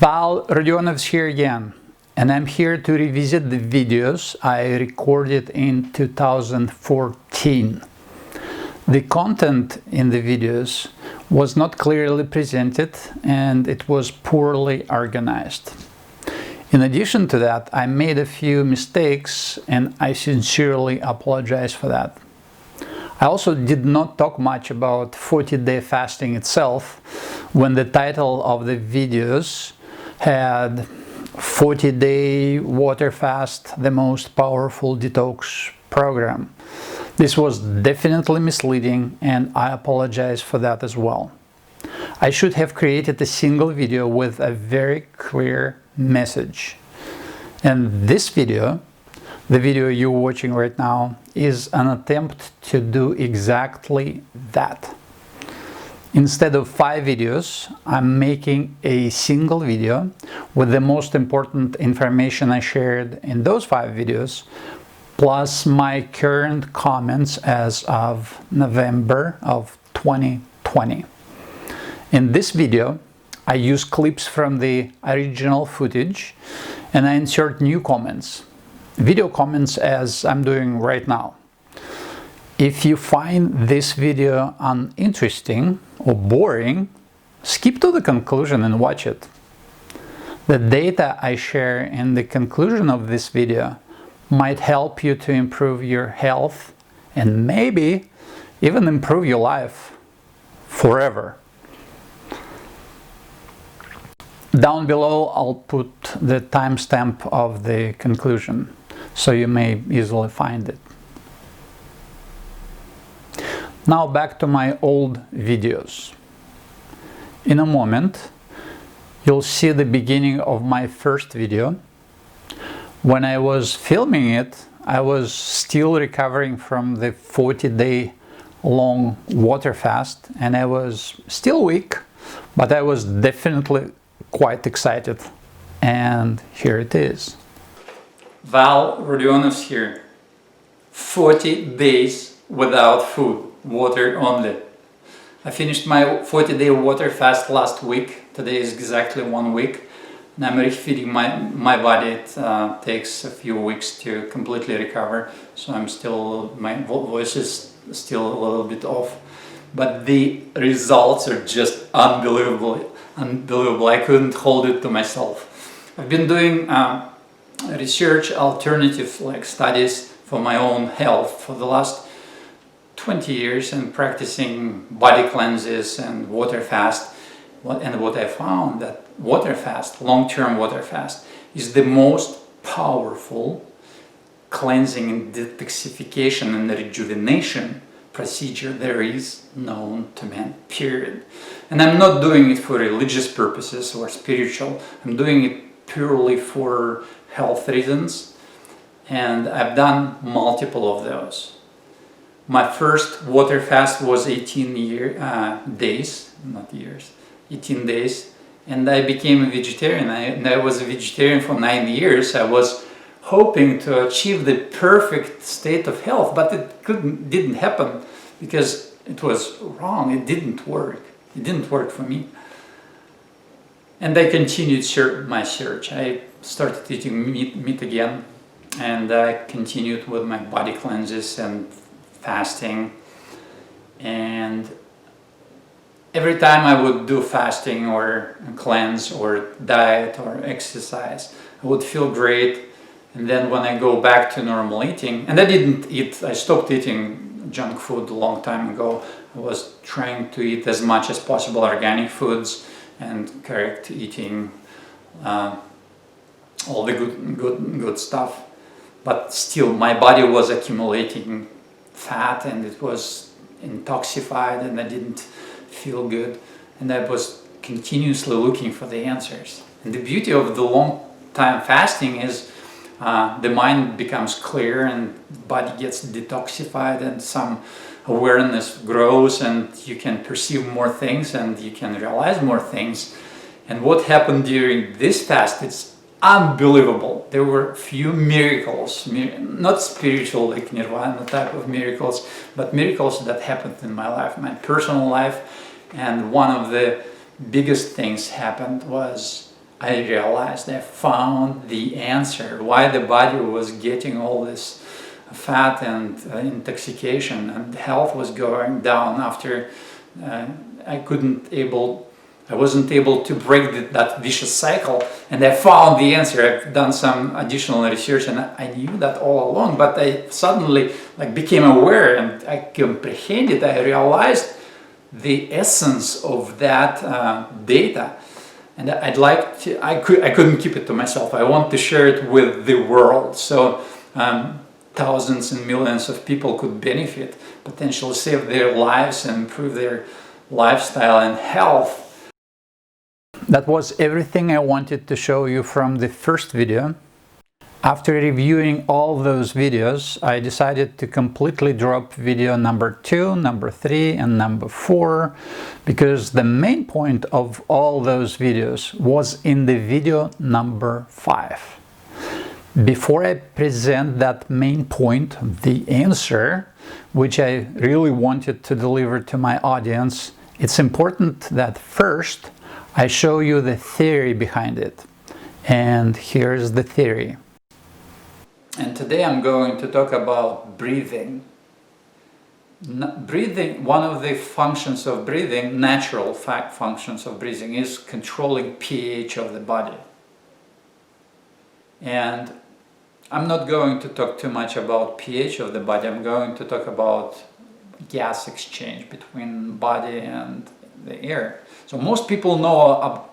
Rodionov here again, and I'm here to revisit the videos I recorded in 2014. The content in the videos was not clearly presented and it was poorly organized. In addition to that, I made a few mistakes and I sincerely apologize for that. I also did not talk much about 40-day fasting itself when the title of the videos had 40-day water fast, the most powerful detox program. This was definitely misleading and I apologize for that as well. I should have created a single video with a very clear message. And this video, the video you're watching right now, is an attempt to do exactly that. Instead of 5 videos, I'm making a single video with the most important information I shared in those 5 videos, plus my current comments as of November of 2020. In this video, I use clips from the original footage and I insert new comments, video comments as I'm doing right now. If you find this video uninteresting or boring, skip to the conclusion and watch it. The data I share in the conclusion of this video might help you to improve your health and maybe even improve your life forever. Down below I'll put the timestamp of the conclusion so you may easily find it. Now back to my old videos. In a moment, you'll see the beginning of my first video. When I was filming it, I was still recovering from the 40-day long water fast and I was still weak, but I was definitely quite excited. And here it is. Rodionov's here. 40 days without food. Water only. I finished my 40-day water fast last week. Today is exactly 1 week. And I'm refeeding my body. It takes a few weeks to completely recover. So my voice is still a little bit off. But the results are just unbelievable. I couldn't hold it to myself. I've been doing research, alternative studies for my own health for the last 20 years and practicing body cleanses and water fast. And what I found that water fast, long-term water fast, is the most powerful cleansing and detoxification and rejuvenation procedure there is known to man, period. And I'm not doing it for religious purposes or spiritual. I'm doing it purely for health reasons. And I've done multiple of those. My first water fast was 18 days, not years, 18 days, and I became a vegetarian. I was a vegetarian for 9 years. I was hoping to achieve the perfect state of health, but it didn't happen because it was wrong. It didn't work. It didn't work for me. And I continued my search. I started eating meat again, and I continued with my body cleanses and fasting, and every time I would do fasting or cleanse or diet or exercise, I would feel great. And then when I go back to normal eating, and I stopped eating junk food a long time ago. I was trying to eat as much as possible organic foods and correct eating, all the good stuff. But still my body was accumulating fat and it was intoxicated and I didn't feel good, and I was continuously looking for the answers. And the beauty of the long time fasting is the mind becomes clear and the body gets detoxified and some awareness grows and you can perceive more things and you can realize more things. And what happened during this fast, it's unbelievable. There were few miracles, not spiritual like nirvana type of miracles, but miracles that happened in my life, my personal life. And one of the biggest things happened was I realized I found the answer why the body was getting all this fat and intoxication, and health was going down after I wasn't able to break that vicious cycle, and I found the answer. I've done some additional research, and I knew that all along, but I suddenly became aware and I comprehended. I realized the essence of that data, and I'd like to. I couldn't keep it to myself. I want to share it with the world, so thousands and millions of people could benefit, potentially save their lives and improve their lifestyle and health. That was everything I wanted to show you from the first video. After reviewing all those videos, I decided to completely drop video number 2, number 3, and number 4, because the main point of all those videos was in the video number 5. Before I present that main point, the answer, which I really wanted to deliver to my audience, it's important that first I show you the theory behind it. And here's the theory. And today I'm going to talk about breathing. Breathing, one of the functions of breathing, natural functions of breathing, is controlling pH of the body. And I'm not going to talk too much about pH of the body. I'm going to talk about gas exchange between body and the air. So most people know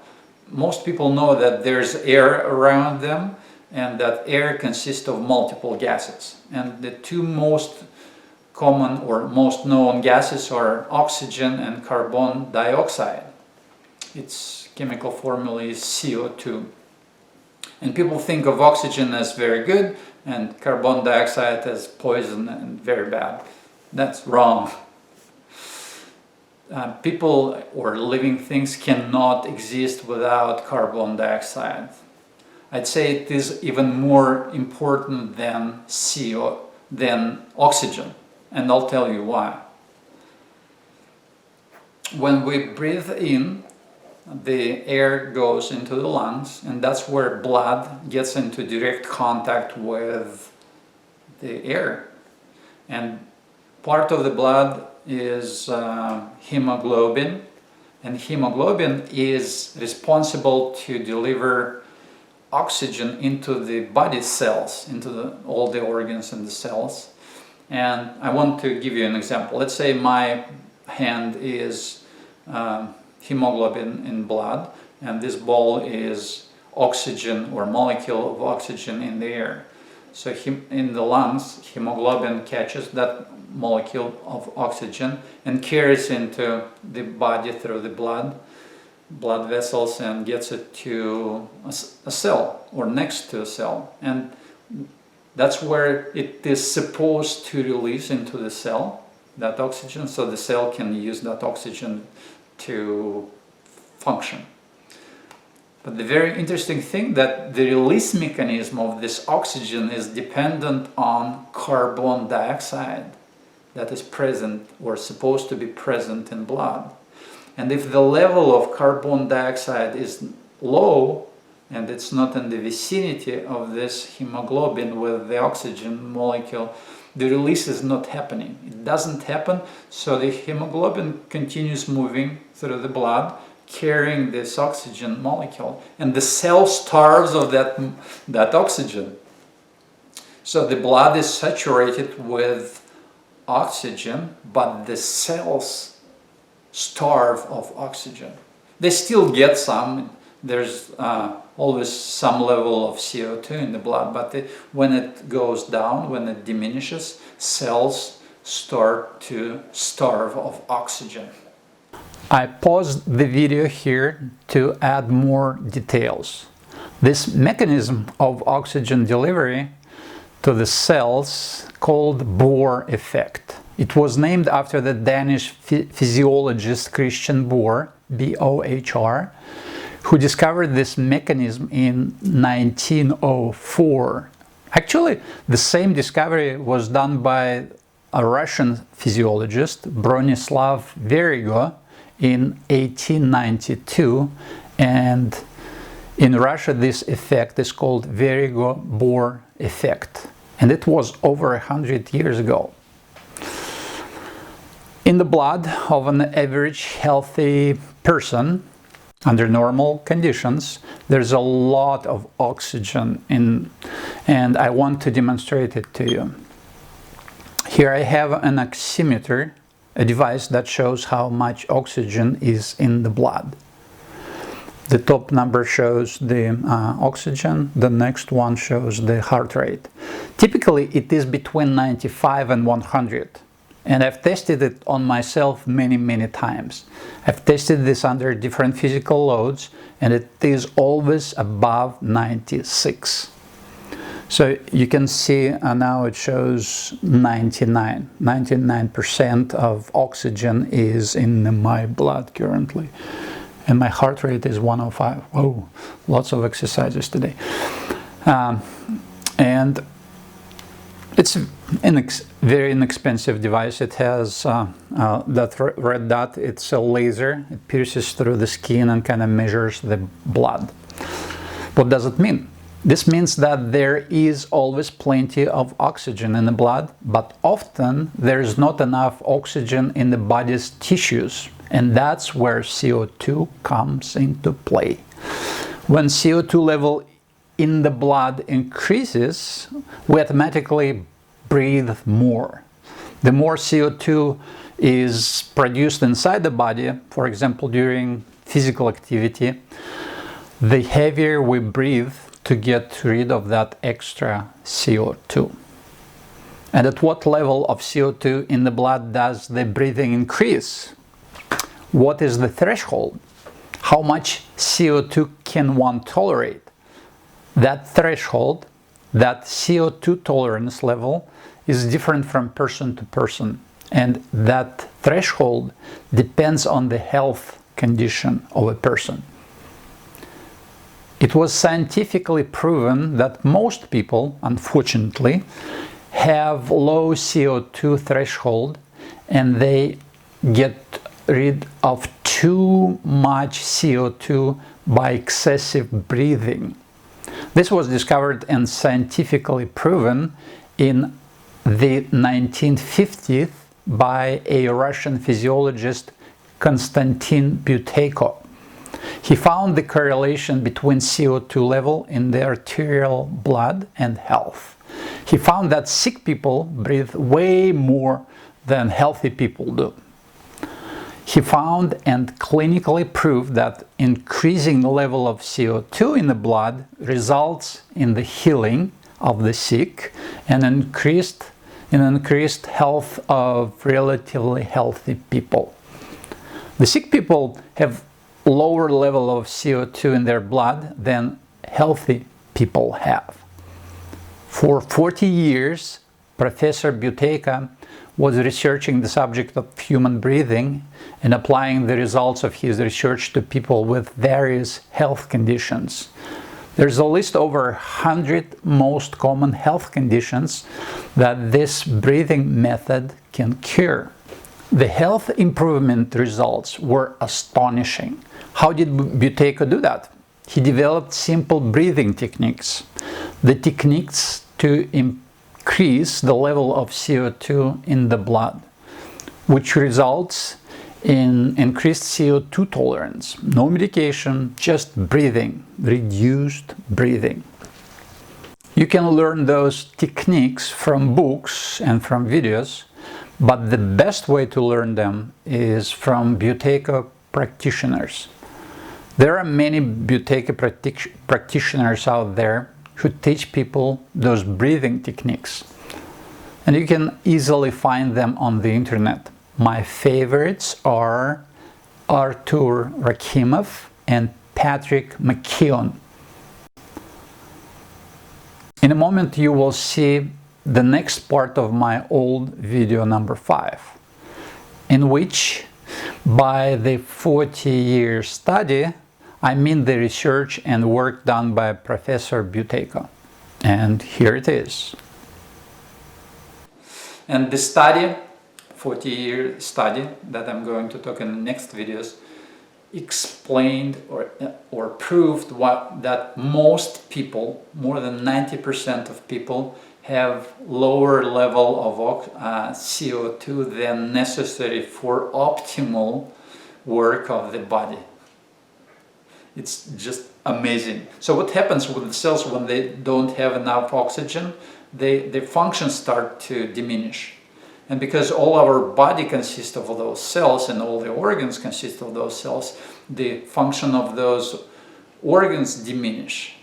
that there's air around them, and that air consists of multiple gases. And the two most common or most known gases are oxygen and carbon dioxide. Its chemical formula is CO2. And people think of oxygen as very good and carbon dioxide as poison and very bad. That's wrong. People or living things cannot exist without carbon dioxide. I'd say it is even more important than oxygen, and I'll tell you why. When we breathe in, the air goes into the lungs, and that's where blood gets into direct contact with the air. And part of the blood is hemoglobin, and hemoglobin is responsible to deliver oxygen into the body cells, into all the organs and the cells. And I want to give you an example. Let's say my hand is hemoglobin in blood, and this ball is oxygen or molecule of oxygen in the air. So in the lungs, hemoglobin catches that molecule of oxygen and carries into the body through the blood vessels and gets it to a cell or next to a cell. And that's where it is supposed to release into the cell, that oxygen, so the cell can use that oxygen to function. But the very interesting thing that the release mechanism of this oxygen is dependent on carbon dioxide that is present or supposed to be present in blood. And if the level of carbon dioxide is low and it's not in the vicinity of this hemoglobin with the oxygen molecule, the release is not happening. It doesn't happen, so the hemoglobin continues moving through the blood, carrying this oxygen molecule, and the cell starves of that oxygen. So the blood is saturated with oxygen, but the cells starve of oxygen. They still get some. There's always some level of CO2 in the blood, but when it goes down, when it diminishes, cells start to starve of oxygen. I paused the video here to add more details. This mechanism of oxygen delivery to the cells called Bohr effect. It was named after the Danish physiologist Christian Bohr, B-O-H-R, who discovered this mechanism in 1904. Actually, the same discovery was done by a Russian physiologist, Bronislav Verigo, in 1892, and In Russia, this effect is called Verigobor effect, and it was over 100 years ago. In the blood of an average healthy person, under normal conditions, there's a lot of oxygen in, and I want to demonstrate it to you. Here I have an oximeter, a device that shows how much oxygen is in the blood. The top number shows the oxygen, the next one shows the heart rate. Typically it is between 95 and 100. And I've tested it on myself many times. I've tested this under different physical loads, and it is always above 96. So you can see now it shows 99% of oxygen is in my blood currently. And my heart rate is 105. Whoa, lots of exercises today. And it's very inexpensive device. It has that red dot. It's a laser. It pierces through the skin and kind of measures the blood. What does it mean? This means that there is always plenty of oxygen in the blood, but often there is not enough oxygen in the body's tissues, and that's where CO2 comes into play. When CO2 level in the blood increases, we automatically breathe more. The more CO2 is produced inside the body, for example during physical activity, the heavier we breathe to get rid of that extra CO2. And at what level of CO2 in the blood does the breathing increase? What is the threshold? How much CO2 can one tolerate? That threshold, that CO2 tolerance level, is different from person to person, and that threshold depends on the health condition of a person. It was scientifically proven that most people, unfortunately, have low CO2 threshold, and they get rid of too much CO2 by excessive breathing. This was discovered and scientifically proven in the 1950s by a Russian physiologist, Konstantin Buteyko. He found the correlation between CO2 level in the arterial blood and health. He found that sick people breathe way more than healthy people do. He found and clinically proved that increasing the level of CO2 in the blood results in the healing of the sick and increased health of relatively healthy people. The sick people have lower level of CO2 in their blood than healthy people have. For 40 years, Professor Buteyko was researching the subject of human breathing and applying the results of his research to people with various health conditions. There's a list over 100 most common health conditions that this breathing method can cure. The health improvement results were astonishing. How did Buteyko do that? He developed simple breathing techniques. The techniques to increase the level of CO2 in the blood, which results in increased CO2 tolerance. No medication, just breathing, reduced breathing. You can learn those techniques from books and from videos, but the best way to learn them is from Buteyko practitioners. There are many Buteyko practitioners out there who teach people those breathing techniques, and you can easily find them on the internet. My favorites are Artur Rakimov and Patrick McKeown. In a moment you will see the next part of my old video number 5, in which by the 40-year study I mean the research and work done by Professor Buteyko. And here it is. And the study, 40-year study that I'm going to talk in the next videos, explained or proved that most people, more than 90% of people, have lower level of CO2 than necessary for optimal work of the body. It's just amazing. So what happens with the cells when they don't have enough oxygen? Their functions start to diminish. And because all our body consists of those cells and all the organs consist of those cells, the function of those organs diminish.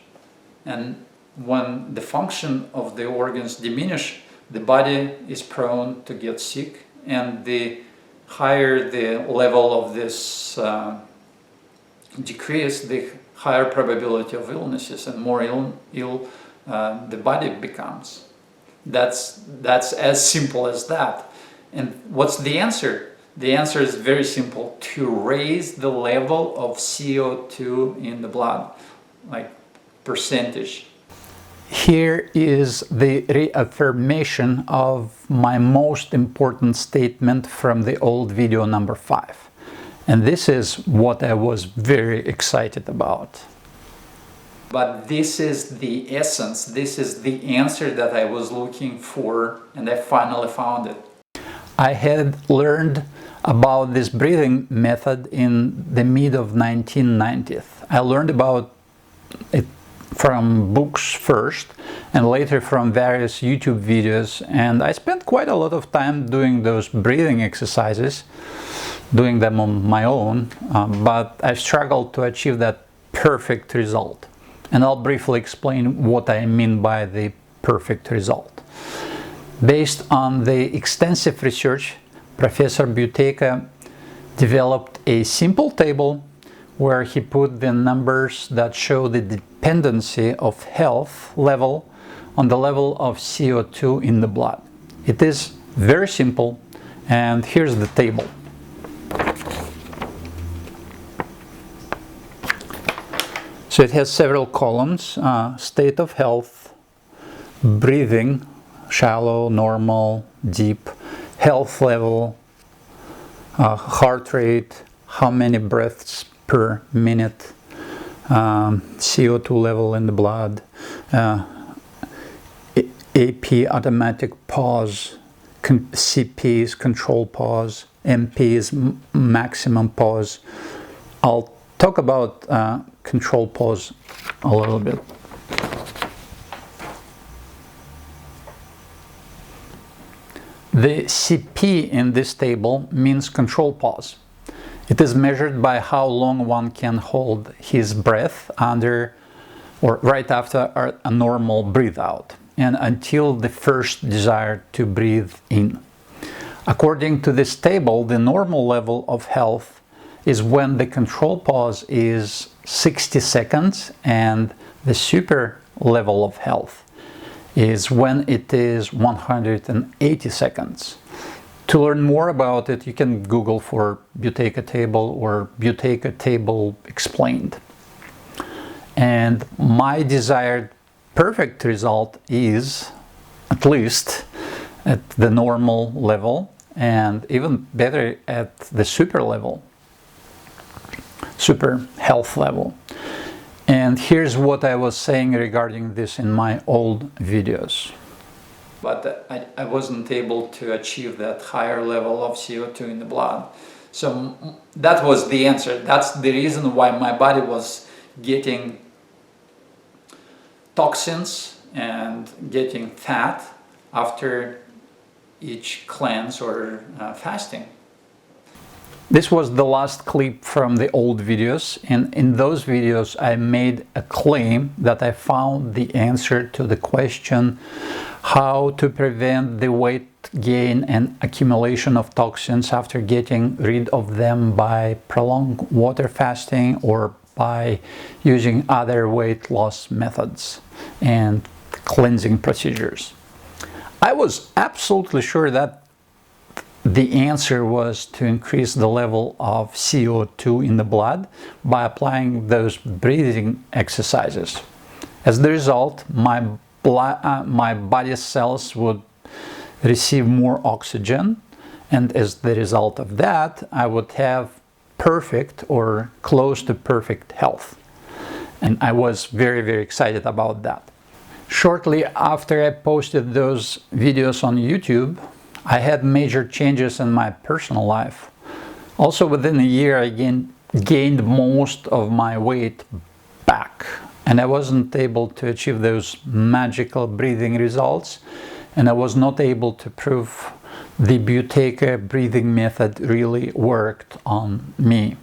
And when the function of the organs diminish, the body is prone to get sick, and the higher the level of this decrease, the higher probability of illnesses, and more ill the body becomes. That's as simple as that. And what's the answer? The answer is very simple: to raise the level of CO2 in the blood, like percentage. Here is the reaffirmation of my most important statement from the old video number 5. And this is what I was very excited about. But this is the essence, this is the answer that I was looking for, and I finally found it. I had learned about this breathing method in the mid of 1990s. I learned about it from books first, and later from various YouTube videos, and I spent quite a lot of time doing those breathing exercises, doing them on my own, but I struggled to achieve that perfect result. And I'll briefly explain what I mean by the perfect result. Based on the extensive research, Professor Buteyko developed a simple table where he put the numbers that show the dependency of health level on the level of CO2 in the blood. It is very simple, and here's the table. So it has several columns: state of health, breathing, shallow, normal, deep, health level, heart rate, how many breaths per minute, CO2 level in the blood, AP, automatic pause, CP is control pause, MP is maximum pause. I'll talk about control pause a little bit. The CP in this table means control pause. It is measured by how long one can hold his breath under or right after a normal breathe out and until the first desire to breathe in. According to this table, the normal level of health is when the control pause is 60 seconds, and the super level of health is when it is 180 seconds. To learn more about it, you can Google for Buteyko table or Buteyko table explained. And my desired perfect result is at least at the normal level, and even better at the super level, super health level. And here's what I was saying regarding this in my old videos. But I wasn't able to achieve that higher level of CO2 in the blood. So that was the answer. That's the reason why my body was getting toxins and getting fat after each cleanse or fasting. This was the last clip from the old videos, and in those videos I made a claim that I found the answer to the question how to prevent the weight gain and accumulation of toxins after getting rid of them by prolonged water fasting or by using other weight loss methods and cleansing procedures. I was absolutely sure that the answer was to increase the level of CO2 in the blood by applying those breathing exercises. As the result, my body cells would receive more oxygen, and as the result of that, I would have perfect or close to perfect health. And I was very, very excited about that. Shortly after I posted those videos on YouTube, I had major changes in my personal life. Also within a year, I gained most of my weight back, and I wasn't able to achieve those magical breathing results, and I was not able to prove the Buteyko breathing method really worked on me.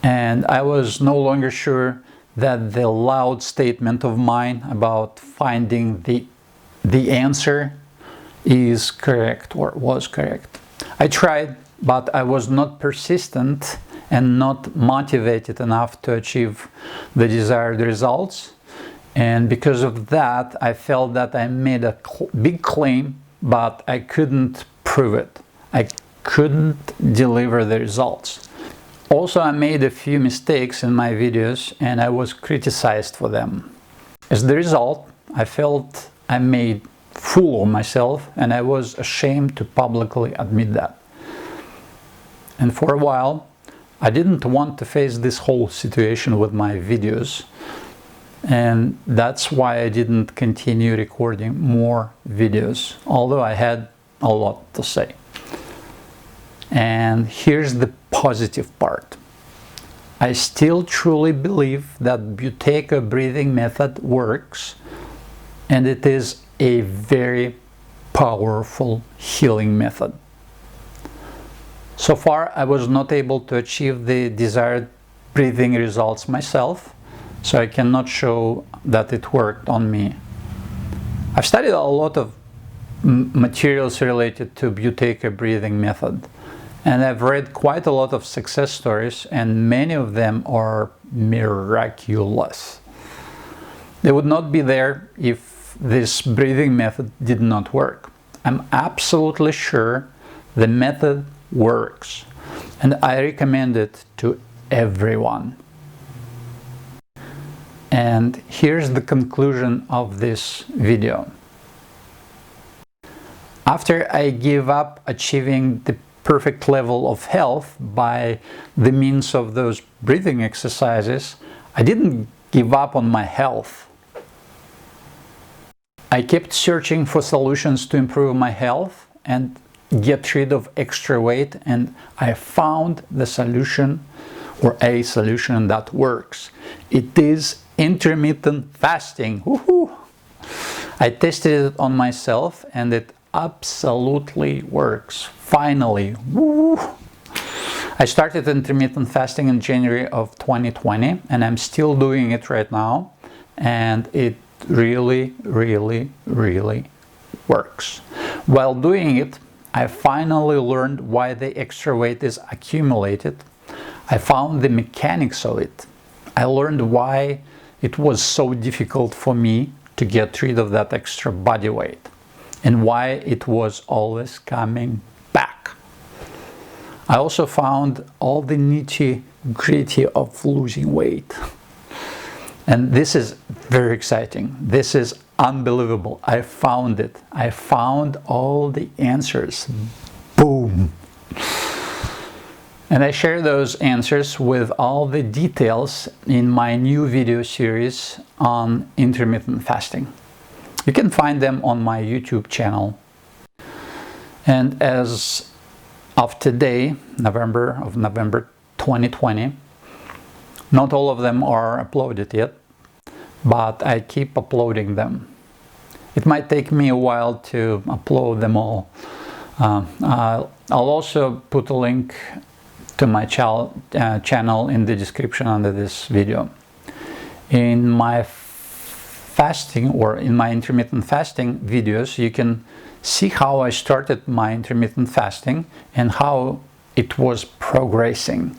And I was no longer sure that the loud statement of mine about finding the answer is correct or was correct. I tried, but I was not persistent and not motivated enough to achieve the desired results. And because of that, I felt that I made a big claim, but I couldn't prove it. I couldn't deliver the results. Also, I made a few mistakes in my videos and I was criticized for them. As the result, I felt I made a fool of myself, and I was ashamed to publicly admit that. And for a while, I didn't want to face this whole situation with my videos, and that's why I didn't continue recording more videos, although I had a lot to say. And here's the positive part. I still truly believe that Buteyko breathing method works, and it is a very powerful healing method. So far, I was not able to achieve the desired breathing results myself, so I cannot show that it worked on me. I've studied a lot of materials related to Buteyko breathing method, and I've read quite a lot of success stories, and many of them are miraculous. They would not be there if this breathing method did not work. I'm absolutely sure the method works, and I recommend it to everyone. And here's the conclusion of this video. After I gave up achieving the perfect level of health by the means of those breathing exercises, I didn't give up on my health. I kept searching for solutions to improve my health and get rid of extra weight, and I found the solution, or a solution that works. It is intermittent fasting. Woohoo! I tested it on myself and it absolutely works. Finally, woo! I started intermittent fasting in January of 2020, and I'm still doing it right now, and it really, really, really works. While doing it, I finally learned why the extra weight is accumulated. I found the mechanics of it. I learned why it was so difficult for me to get rid of that extra body weight, and why it was always coming back. I also found all the nitty-gritty of losing weight. And this is very exciting. This is unbelievable. I found it. I found all the answers. Boom! And I share those answers with all the details in my new video series on intermittent fasting. You can find them on my YouTube channel. And as of today, November 2020, not all of them are uploaded yet, but I keep uploading them. It might take me a while to upload them all. I'll also put a link to my channel in the description under this video. In my fasting, or in my intermittent fasting videos, you can see how I started my intermittent fasting and how it was progressing.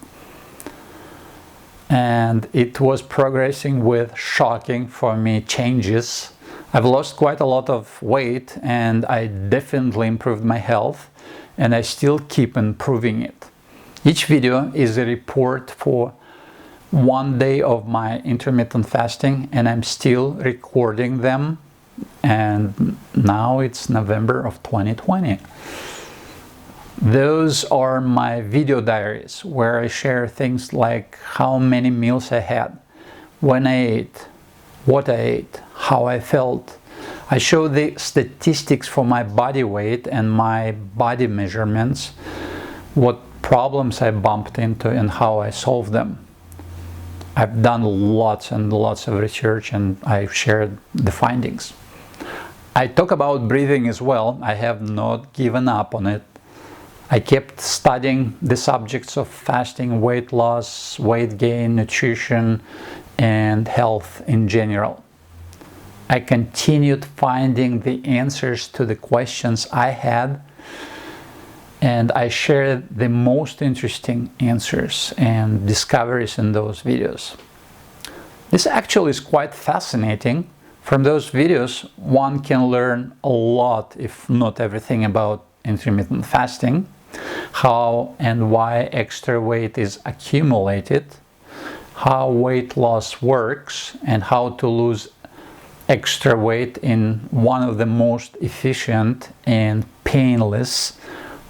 And it was progressing with shocking for me changes. I've lost quite a lot of weight, and I definitely improved my health, and I still keep improving it. Each video is a report for one day of my intermittent fasting, and I'm still recording them, and now it's November of 2020. Those are my video diaries where I share things like how many meals I had, when I ate, what I ate, how I felt. I show the statistics for my body weight and my body measurements, what problems I bumped into and how I solved them. I've done lots and lots of research and I've shared the findings. I talk about breathing as well. I have not given up on it. I kept studying the subjects of fasting, weight loss, weight gain, nutrition, and health in general. I continued finding the answers to the questions I had, and I shared the most interesting answers and discoveries in those videos. This actually is quite fascinating. From those videos, one can learn a lot, if not everything, about intermittent fasting, how and why extra weight is accumulated, how weight loss works, and how to lose extra weight in one of the most efficient and painless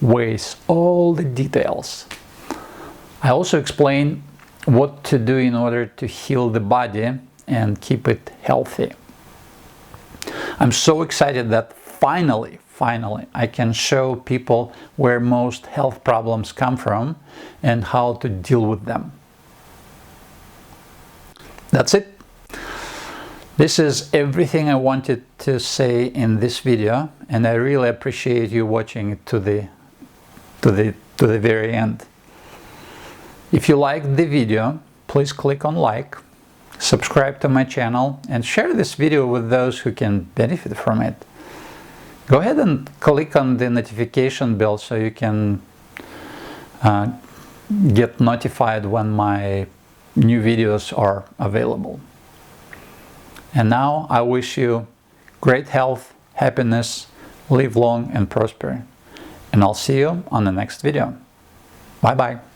ways. All the details. I also explain what to do in order to heal the body and keep it healthy. I'm so excited that finally I can show people where most health problems come from and how to deal with them. That's it. This is everything I wanted to say in this video, and I really appreciate you watching it to the very end. If you liked the video, please click on like, subscribe to my channel, and share this video with those who can benefit from it. Go ahead and click on the notification bell so you can get notified when my new videos are available. And now I wish you great health, happiness, live long and prosper. And I'll see you on the next video. Bye bye.